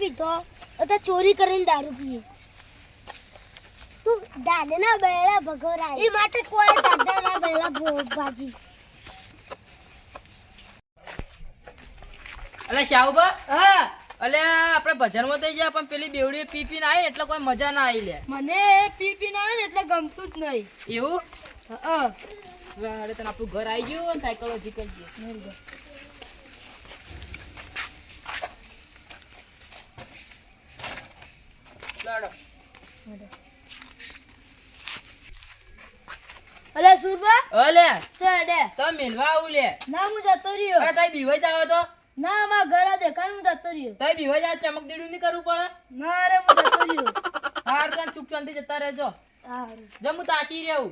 પીતો તો ચોરી કરીને દારૂ પીએ. તું દાદાના બેડા ભગવરાય એ માટે કોઈ દાદાના બેડા ભાજી. અલે શાહુબા, હા અલે આપણે ભજનમાં થઈ ગયા પણ પેલી બેવડી પી પીને આવી એટલે કોઈ મજા ના આવી લે. મને પી ના આવે ને એટલે ગમતું જ નહીં. એવું? હા અરે તને આપણું ઘર આવી ગયું, સાયકોલોજીકલ છે. લાડો. અલે સુરબા અલે ચાલ દે. તો મેલવા આવું લે. ના હું જતો રહ્યો. અરે તાઈ બીવાઈ જાવ તો. ના મારા ઘર દેખાય હું જતો રહ્યો. તાઈ બીવાઈ જાવ, ચમક દેડું નહીં કરવું પડે. ના રે હું જતો રહ્યો. હાર તને ચૂક ચાંદી જતા રહેજો. હારું જો હું તાકી રહ્યું.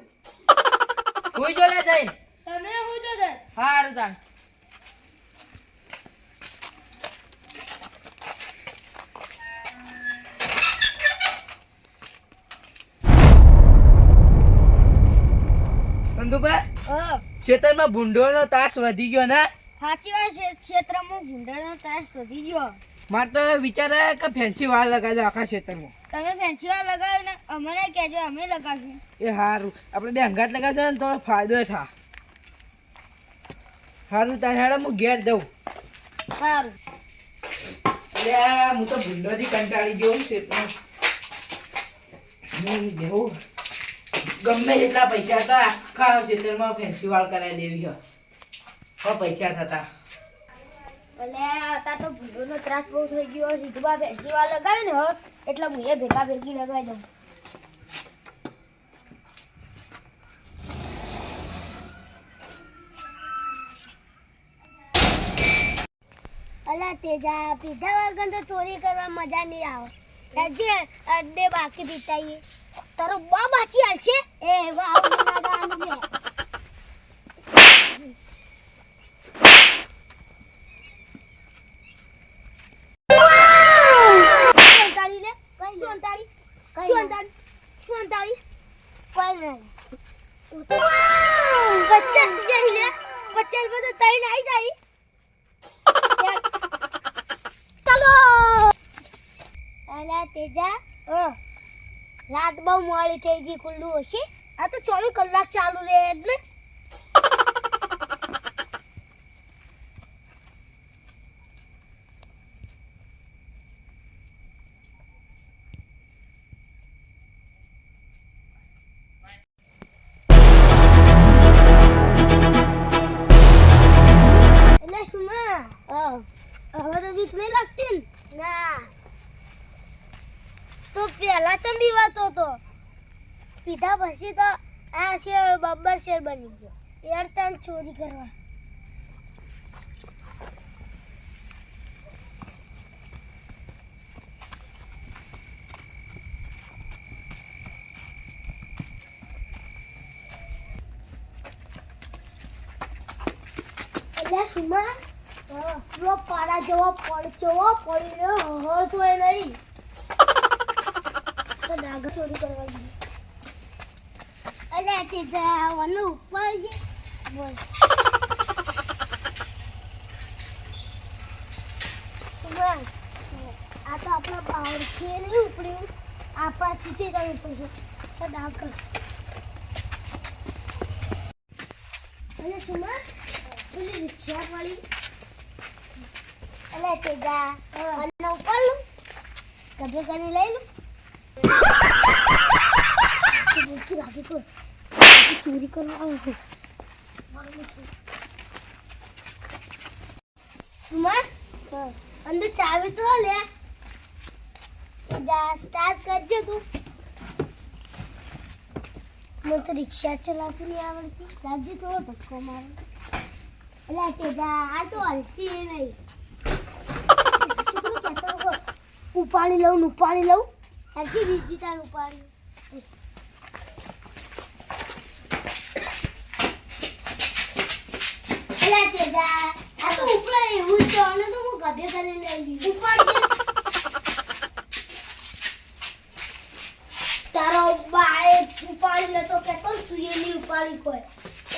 હુઈ જો લે જઈને. તમે હું જો દે. હારું તાણ. સંધુભાઈ, હા ખેતરમાં ભૂંડોનો તાસ વધી ગયો ને. સાચી વાત છે. ક્ષેત્રમાં ભૂંડાનો ત્રાસ વધી ગયો. મારે તો વિચાર આવે કે ફેન્સી વાળ લગાવી દો આખા ખેતરમાં. તમે ફેન્સી વાર લગાવ્યો ને અમને કહેજો, અમે લગાવીશું. એ સારું, આપણે બે અંગાટ લગાવજો ને થોડો ફાયદો થાય. સારું તારે હેડો હું ઘેર દઉં. સારું એટલે હું તો ભૂંડોથી કંટાળી ગયો ખેતરમાં. દેવું ગમે જેટલા પૈસા તો આખા ખેતરમાં ફેન્સી વાળ કરાવી દેવી હોય. પૈસા થતા એટલે અત્યારે તો ભૂંડોનો ત્રાસ બહુ થઈ ગયો. સીધું ફેન્સી વાર લગાવે ને હવે એટલે હું એ ભેગા ભેગી લગાવી દઉં. અલા તેજા પીધા વગર તો ચોરી કરવા મજા નહીં આવે. જે અડે બાકી પીતાઈએ તારો બા બાચી હાલશે એ વાવ ના સોંતાળી ને કઈ સોંતાળી કઈ સોંતાળી સોંતાળી કોઈ નહીં. બચ્ચા જઈ લે બચ્ચા બધું તઈ નાઈ જાય. ચલો અલા તેજા રાત બહુ મોડી થઈ ગઈ, ખુલ્લું હશે. આ તો 24 કલાક ચાલુ રહે જ ને. એટલે સુમા હવે તો બીક નહીં લાગતી ને? ના તો પેલા ચમ બીવાતો તો, પીધા પછી તો આ શેર બબ્બર શેર બની ગયો. યાર તને ચોરી કરવા એટલે સુમા રો પાડા જેવો પડચો પડી રહ્યો હળ તો એ નહીં તો ડાગર ચોરી કરવા ગઈ. અલ્યા તે જવાનું ઉપર જે બોલ સુમા આ તો આપણા બહારથી નહીં ઉપડ્યું, આપણાથી છે કરવું પડશે તો ડાગર. અને સુમા પેલી રિક્ષા પડી અલે તેજા અને ઉપર લઉં કભે કરી લઈ લઉં. ચોરી કરવા આવ્યો છું. સુમા અંદર ચાવી તો લે સ્ટાર્ટ કરજો તું. મને તો રિક્ષા ચલાવતી નહીં આવડતી, લાગજે થોડો ધક્કો મારો. એટલે તેજા આ તો હલતી નહીં. ઉપાડી લઉં હજી બીજી તાર ઉપાડી. અલ્યા તેજા આ તો ઉપડે એવું તો અને તો હું ગભે કરી લઈ લીધું. ઉપાડી તારો બાએ ઉપાડી લે તો કેતો તું એની ઉપાડી કોઈ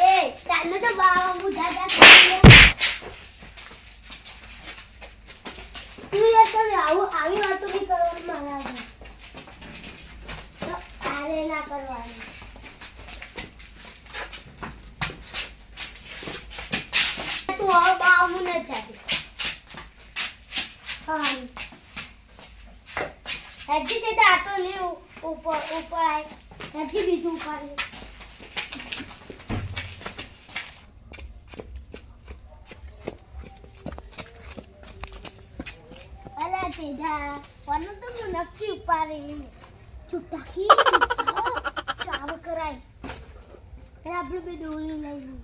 એ તાને તો બાવા મુઢા જા કરી લે. તું યાર તમે આવી વાતો બી કરવાની મારા આગળ. તો તારે ના કરવાની. તું હવે બાવું ન જાતી. હા હજી તે આ તો નહીં ઉપર આય હજી બીજું ઉપાડી. અલા તેજા વાનું તો હું નક્કી ઉપાડી ચૂપટાકી ચાવ કરાય એટલે આપણે બે દોરી લઈ લઈએ.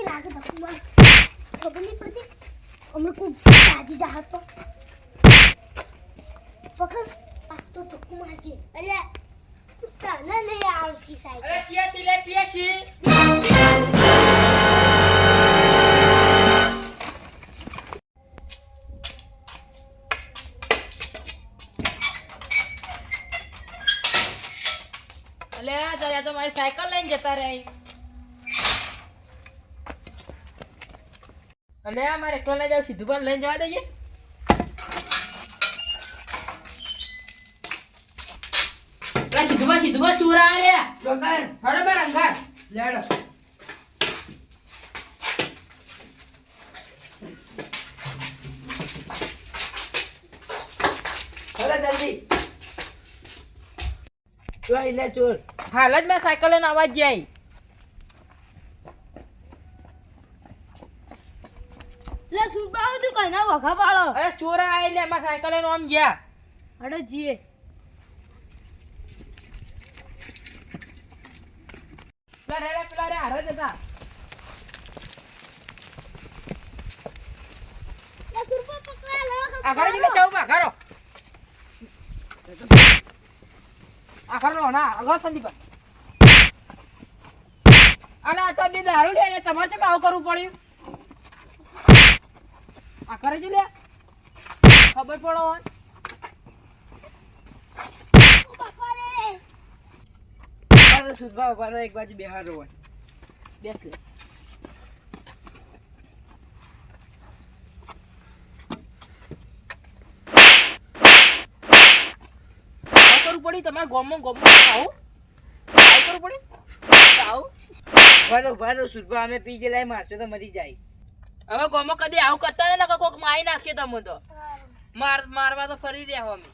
લાગે ધક્કો માર ખબર નહીં પડતી હમણાં કોઈ તાજી જા હતો પકડ આ તો ધક્કો મારજે એટલે તને નહીં આવડતી સાહેબ. અરે ચિયા તિલે ચિયા છી અલે તારે તો મારી સાયકલ લઈને જતા રહી. અલે મારે એકલો લઈ જાવ સીધું પણ લઈને જવા દેજે. સીધું ચોરા આલ્યા બરાબર અંગાર લેડો. હાલ જ મેં સાયકલ લઈને આવાજ જાય. લે સુબાવ તું કઈના વખા પાડો. અરે ચોરા આયેલા એમાં સાયકલ લઈને આમ ગયા. અડો જીએ પેલા રે હારે જતા. લે સુરપા પકડા લો આખરે જીને ચાવ આખરો ના આગળ સંદીપ. અને આ તો બે દારૂ લે ને તમારે કેમ આવું કરવું પડ્યું. આ કરે છે લે ખબર પડો હોય. એક બાજુ બેહારો હોય બેસ લે. આવું કરવું પડી તમારે ગોમમાં આવું કરવું પડી આવું. ભારો સુરભા અમે પી ગયેલા મારશો તો મરી જાય. હવે ગોમમાં કદી આવું કરતા ને કોક મારી નાખીએ તમે તો મારવા તો ફરી રહ્યા અમે.